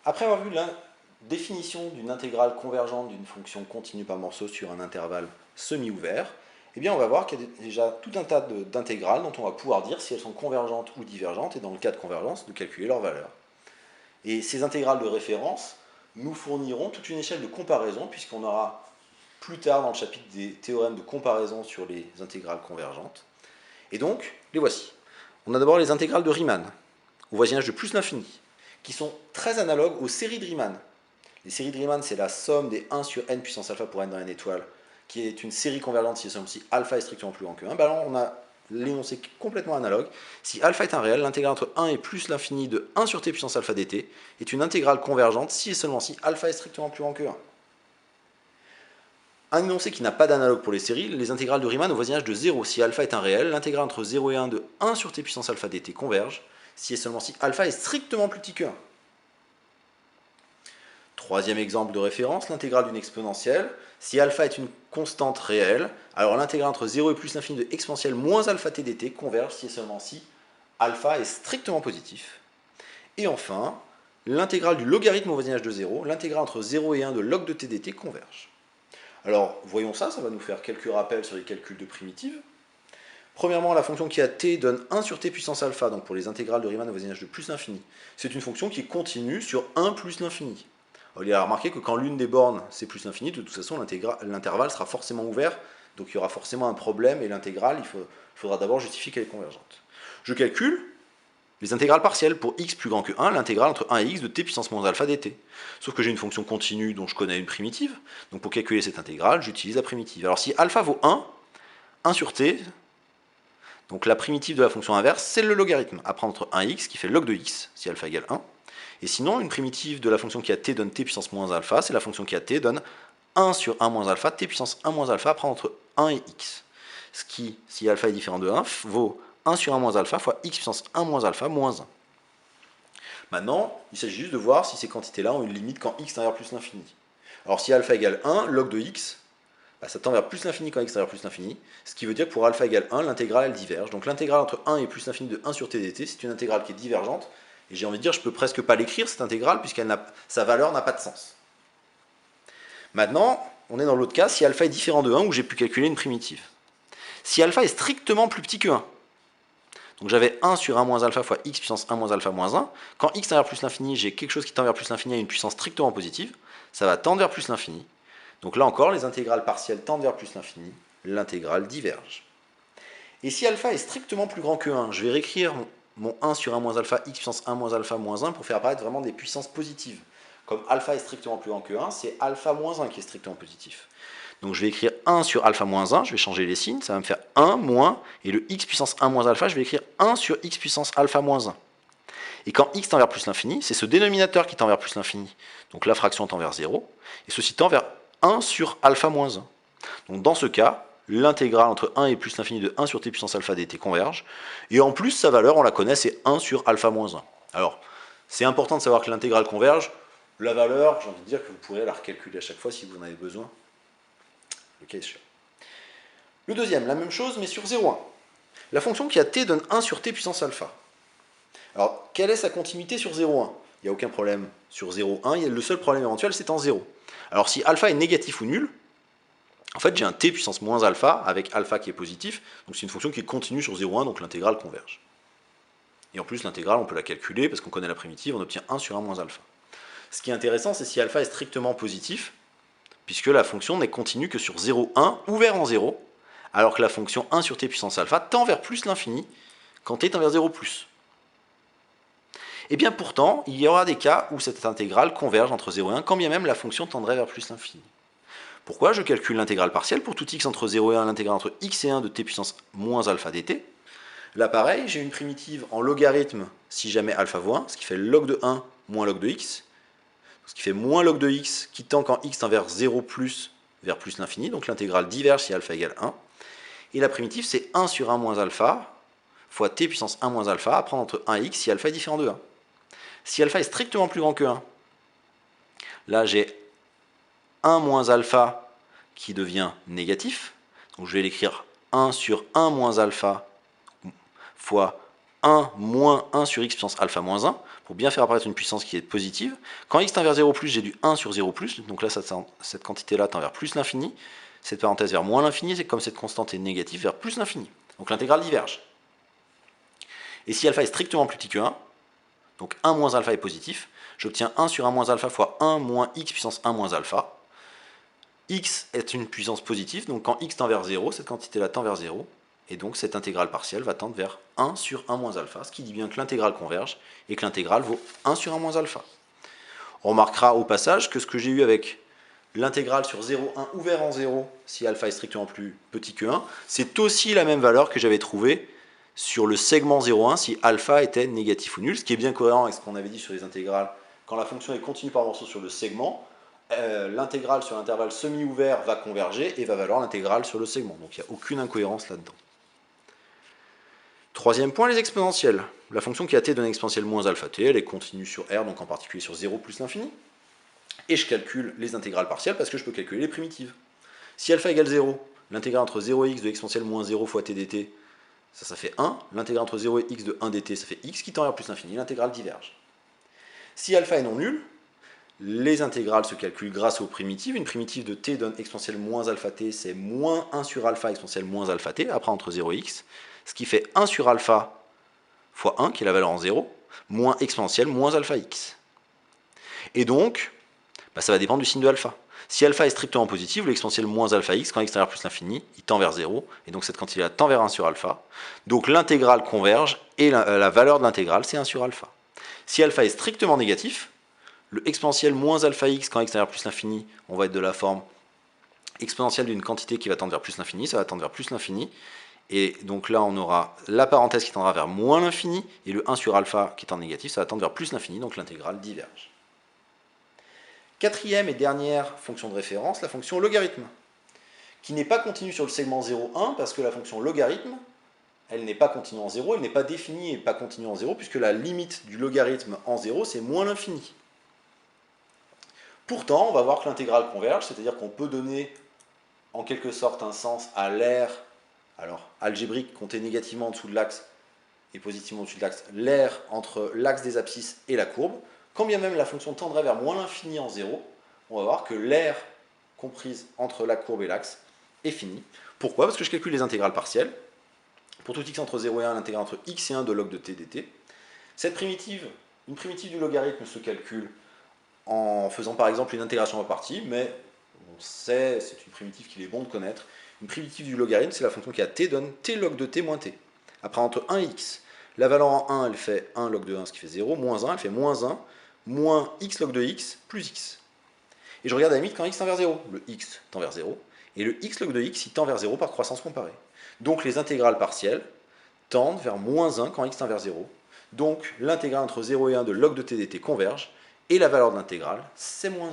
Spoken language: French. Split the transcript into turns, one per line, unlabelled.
Après avoir vu la définition d'une intégrale convergente d'une fonction continue par morceaux sur un intervalle semi-ouvert, eh bien on va voir qu'il y a déjà tout un tas d'intégrales dont on va pouvoir dire si elles sont convergentes ou divergentes, et dans le cas de convergence, de calculer leur valeur. Et ces intégrales de référence nous fourniront toute une échelle de comparaison, puisqu'on aura plus tard dans le chapitre des théorèmes de comparaison sur les intégrales convergentes. Et donc, les voici. On a d'abord les intégrales de Riemann, au voisinage de plus l'infini, qui sont très analogues aux séries de Riemann. Les séries de Riemann, c'est la somme des 1 sur n puissance alpha pour n dans n étoile, qui est une série convergente si et seulement si alpha est strictement plus grand que 1. Ben alors on a l'énoncé complètement analogue. Si alpha est un réel, l'intégrale entre 1 et plus l'infini de 1 sur t puissance alpha dt est une intégrale convergente si et seulement si alpha est strictement plus grand que 1. Un énoncé qui n'a pas d'analogue pour les séries, les intégrales de Riemann au voisinage de 0. Si alpha est un réel, l'intégrale entre 0 et 1 de 1 sur t puissance alpha dt converge si et seulement si alpha est strictement plus petit que 1. Troisième exemple de référence, l'intégrale d'une exponentielle. Si alpha est une constante réelle, alors l'intégrale entre 0 et plus l'infini de exponentielle moins alpha t dt converge si et seulement si alpha est strictement positif. Et enfin, l'intégrale du logarithme au voisinage de 0, l'intégrale entre 0 et 1 de log de t dt converge. Alors, voyons ça, ça va nous faire quelques rappels sur les calculs de primitives. Premièrement, la fonction qui a t donne 1 sur t puissance alpha, donc pour les intégrales de Riemann au voisinage de plus l'infini. C'est une fonction qui est continue sur 1 plus l'infini. Il y a remarqué que quand l'une des bornes c'est plus l'infini, de toute façon l'intervalle sera forcément ouvert, donc il y aura forcément un problème, et l'intégrale, il faudra d'abord justifier qu'elle est convergente. Je calcule les intégrales partielles pour x plus grand que 1, l'intégrale entre 1 et x de t puissance moins alpha dt. Sauf que j'ai une fonction continue dont je connais une primitive, donc pour calculer cette intégrale, j'utilise la primitive. Alors si alpha vaut 1 sur t, donc la primitive de la fonction inverse, c'est le logarithme, à prendre entre 1x, qui fait log de x, si alpha égale 1. Et sinon, une primitive de la fonction qui a t donne t puissance moins alpha, c'est la fonction qui a t donne 1 sur 1 moins alpha, t puissance 1 moins alpha, à prendre entre 1 et x. Ce qui, si alpha est différent de 1, vaut 1 sur 1 moins alpha fois x puissance 1 moins alpha moins 1. Maintenant, il s'agit juste de voir si ces quantités-là ont une limite quand x tend vers plus l'infini. Alors si alpha égale 1, log de x, ça tend vers plus l'infini quand x tend vers plus l'infini, ce qui veut dire que pour alpha égale 1, l'intégrale elle diverge. Donc l'intégrale entre 1 et plus l'infini de 1 sur t dt, c'est une intégrale qui est divergente, et j'ai envie de dire, je peux presque pas l'écrire cette intégrale, puisque sa valeur n'a pas de sens. Maintenant, on est dans l'autre cas, si alpha est différent de 1, où j'ai pu calculer une primitive. Si alpha est strictement plus petit que 1, donc j'avais 1 sur 1 moins alpha fois x puissance 1 moins alpha moins 1, quand x tend vers plus l'infini, j'ai quelque chose qui tend vers plus l'infini à une puissance strictement positive, ça va tendre vers plus l'infini. Donc là encore, les intégrales partielles tendent vers plus l'infini, l'intégrale diverge. Et si alpha est strictement plus grand que 1, je vais réécrire mon 1 sur 1 moins alpha, x puissance 1 moins alpha moins 1 pour faire apparaître vraiment des puissances positives. Comme alpha est strictement plus grand que 1, c'est alpha moins 1 qui est strictement positif. Donc je vais écrire 1 sur alpha moins 1, je vais changer les signes, ça va me faire 1 moins, et le x puissance 1 moins alpha, je vais écrire 1 sur x puissance alpha moins 1. Et quand x tend vers plus l'infini, c'est ce dénominateur qui tend vers plus l'infini. Donc la fraction tend vers 0, et ceci tend vers 1 sur alpha moins 1. Donc dans ce cas, l'intégrale entre 1 et plus l'infini de 1 sur t puissance alpha dt converge, et en plus sa valeur, on la connaît, c'est 1 sur alpha moins 1. Alors, c'est important de savoir que l'intégrale converge, la valeur, j'ai envie de dire que vous pourrez la recalculer à chaque fois si vous en avez besoin, le cas échéant. Le deuxième, la même chose, mais sur 0,1. La fonction qui a t donne 1 sur t puissance alpha. Alors, quelle est sa continuité sur 0,1 ? Il n'y a aucun problème sur 0,1, le seul problème éventuel, c'est en 0. Alors, si alpha est négatif ou nul, en fait, j'ai un t puissance moins alpha avec alpha qui est positif, donc c'est une fonction qui est continue sur 0,1, donc l'intégrale converge. Et en plus, l'intégrale, on peut la calculer, parce qu'on connaît la primitive, on obtient 1 sur 1 moins alpha. Ce qui est intéressant, c'est si alpha est strictement positif, puisque la fonction n'est continue que sur 0,1, ouvert en 0, alors que la fonction 1 sur t puissance alpha tend vers plus l'infini, quand t tend vers 0 plus. Et bien pourtant, il y aura des cas où cette intégrale converge entre 0 et 1, quand bien même la fonction tendrait vers plus l'infini. Pourquoi je calcule l'intégrale partielle pour tout x entre 0 et 1, l'intégrale entre x et 1 de t puissance moins alpha dt. Là pareil, j'ai une primitive en logarithme si jamais alpha vaut 1, ce qui fait log de 1 moins log de x, ce qui fait moins log de x qui tend quand x tend vers 0 plus vers plus l'infini, donc l'intégrale diverge si alpha égale 1. Et la primitive c'est 1 sur 1 moins alpha fois t puissance 1 moins alpha à prendre entre 1 et x si alpha est différent de 1. Si alpha est strictement plus grand que 1, là j'ai 1 moins alpha qui devient négatif, donc je vais l'écrire 1 sur 1 moins alpha fois 1 moins 1 sur x puissance alpha moins 1, pour bien faire apparaître une puissance qui est positive. Quand x tend vers 0 plus, j'ai du 1 sur 0 plus, donc là cette quantité-là tend vers plus l'infini, cette parenthèse vers moins l'infini, c'est comme cette constante est négative, vers plus l'infini. Donc l'intégrale diverge. Et si alpha est strictement plus petit que 1, donc 1 moins alpha est positif, j'obtiens 1 sur 1 moins alpha fois 1 moins x puissance 1 moins alpha. X est une puissance positive, donc quand x tend vers 0, cette quantité-là tend vers 0, et donc cette intégrale partielle va tendre vers 1 sur 1 moins alpha, ce qui dit bien que l'intégrale converge, et que l'intégrale vaut 1 sur 1 moins alpha. On remarquera au passage que ce que j'ai eu avec l'intégrale sur 0, 1 ouvert en 0, si alpha est strictement plus petit que 1, c'est aussi la même valeur que j'avais trouvée sur le segment 0,1 si alpha était négatif ou nul, ce qui est bien cohérent avec ce qu'on avait dit sur les intégrales. Quand la fonction est continue par morceau sur le segment, l'intégrale sur l'intervalle semi-ouvert va converger et va valoir l'intégrale sur le segment. Donc il n'y a aucune incohérence là-dedans. Troisième point, les exponentielles. La fonction qui a t donne exponentielle moins alpha t, elle est continue sur R, donc en particulier sur 0 plus l'infini. Et je calcule les intégrales partielles parce que je peux calculer les primitives. Si alpha égale 0, l'intégrale entre 0 et x de exponentielle moins 0 fois t dt, ça fait 1. L'intégrale entre 0 et x de 1 dt, ça fait x qui tend vers plus l'infini. L'intégrale diverge. Si alpha est non nul, les intégrales se calculent grâce aux primitives. Une primitive de t donne exponentielle moins alpha t, c'est moins 1 sur alpha exponentielle moins alpha t, après entre 0 et x, ce qui fait 1 sur alpha fois 1, qui est la valeur en 0, moins exponentielle moins alpha x. Et donc, ça va dépendre du signe de alpha. Si alpha est strictement positif, l'exponentielle moins alpha x, quand x tend vers plus l'infini, il tend vers 0, et donc cette quantité-là tend vers 1 sur alpha. Donc l'intégrale converge, et la valeur de l'intégrale, c'est 1 sur alpha. Si alpha est strictement négatif, le exponentielle moins alpha x, quand x tend vers plus l'infini, on va être de la forme exponentielle d'une quantité qui va tendre vers plus l'infini, ça va tendre vers plus l'infini, et donc là on aura la parenthèse qui tendra vers moins l'infini, et le 1 sur alpha qui est en négatif, ça va tendre vers plus l'infini, donc l'intégrale diverge. Quatrième et dernière fonction de référence, la fonction logarithme, qui n'est pas continue sur le segment 0,1 parce que la fonction logarithme, elle n'est pas continue en 0, elle n'est pas définie et pas continue en 0 puisque la limite du logarithme en 0 c'est moins l'infini. Pourtant, on va voir que l'intégrale converge, c'est-à-dire qu'on peut donner en quelque sorte un sens à l'aire, alors algébrique compté négativement en dessous de l'axe et positivement au-dessus de l'axe, l'aire entre l'axe des abscisses et la courbe. Quand bien même la fonction tendrait vers moins l'infini en 0, on va voir que l'aire comprise entre la courbe et l'axe est finie. Pourquoi? Parce que je calcule les intégrales partielles. Pour tout x entre 0 et 1, l'intégrale entre x et 1 de log de t dt. Cette primitive, une primitive du logarithme se calcule en faisant par exemple une intégration par partie, mais on sait, c'est une primitive qu'il est bon de connaître. Une primitive du logarithme, c'est la fonction qui a t donne t log de t moins t. Après, entre 1 et x, la valeur en 1, elle fait 1 log de 1, ce qui fait 0, moins 1, elle fait moins 1, moins x log de x, plus x. Et je regarde à la limite quand x tend vers 0. Le x tend vers 0, et le x log de x, il tend vers 0 par croissance comparée. Donc les intégrales partielles tendent vers moins 1 quand x tend vers 0. Donc l'intégrale entre 0 et 1 de log de t dt converge, et la valeur de l'intégrale, c'est moins 1.